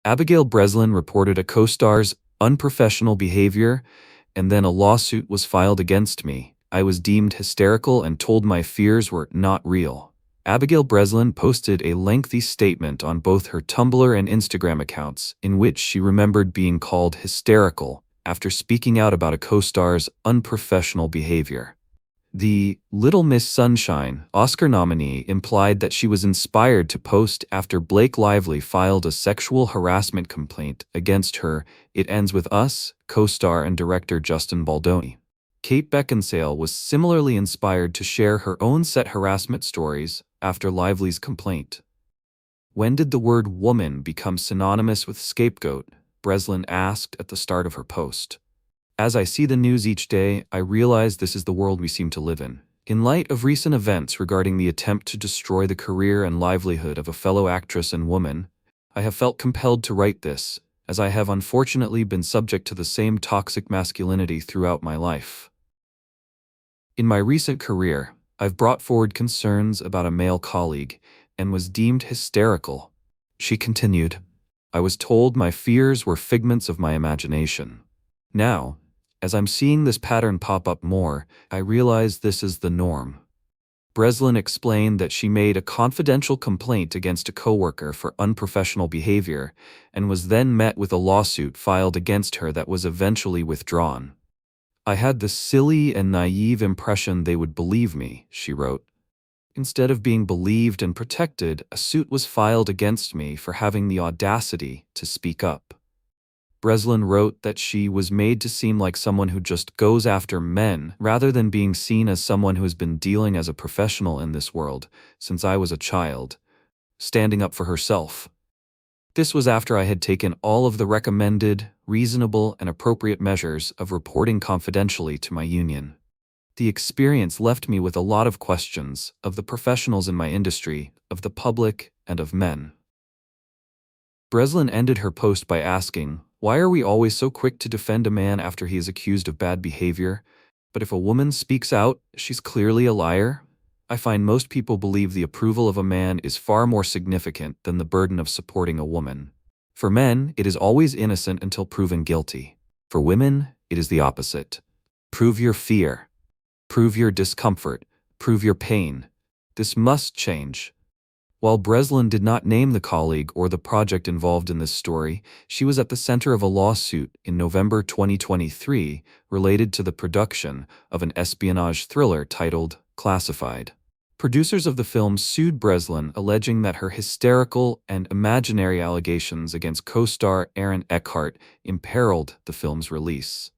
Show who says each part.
Speaker 1: Abigail Breslin reported a co-star's unprofessional behavior, and then a lawsuit was filed against me. I was deemed hysterical and told my fears were not real. Abigail Breslin posted a lengthy statement on both her Tumblr and Instagram accounts in which she remembered being called hysterical after speaking out about a co-star's unprofessional behavior. The Little Miss Sunshine Oscar nominee implied that she was inspired to post after Blake Lively filed a sexual harassment complaint against her It Ends With Us co-star and director Justin Baldoni. Kate Beckinsale was similarly inspired to share her own set harassment stories after Lively's complaint. When did the word woman become synonymous with scapegoat? Breslin asked at the start of her post. As I see the news each day, I realize this is the world we seem to live in. In light of recent events regarding the attempt to destroy the career and livelihood of a fellow actress and woman, I have felt compelled to write this, as I have unfortunately been subject to the same toxic masculinity throughout my life. In my recent career, I've brought forward concerns about a male colleague and was deemed hysterical. She continued, I was told my fears were figments of my imagination. Now, as I'm seeing this pattern pop up more, I realize this is the norm. Breslin explained that she made a confidential complaint against a coworker for unprofessional behavior and was then met with a lawsuit filed against her that was eventually withdrawn. I had the silly and naive impression they would believe me, she wrote. Instead of being believed and protected, a suit was filed against me for having the audacity to speak up. Breslin wrote that she was made to seem like someone who just goes after men rather than being seen as someone who has been dealing as a professional in this world since I was a child, standing up for herself. This was after I had taken all of the recommended, reasonable, and appropriate measures of reporting confidentially to my union. The experience left me with a lot of questions of the professionals in my industry, of the public, and of men. Breslin ended her post by asking, why are we always so quick to defend a man after he is accused of bad behavior? But if a woman speaks out, she's clearly a liar? I find most people believe the approval of a man is far more significant than the burden of supporting a woman. For men, it is always innocent until proven guilty. For women, it is the opposite. Prove your fear. Prove your discomfort. Prove your pain. This must change. While Breslin did not name the colleague or the project involved in this story, she was at the center of a lawsuit in November 2023 related to the production of an espionage thriller titled Classified. Producers of the film sued Breslin, alleging that her hysterical and imaginary allegations against co-star Aaron Eckhart imperiled the film's release.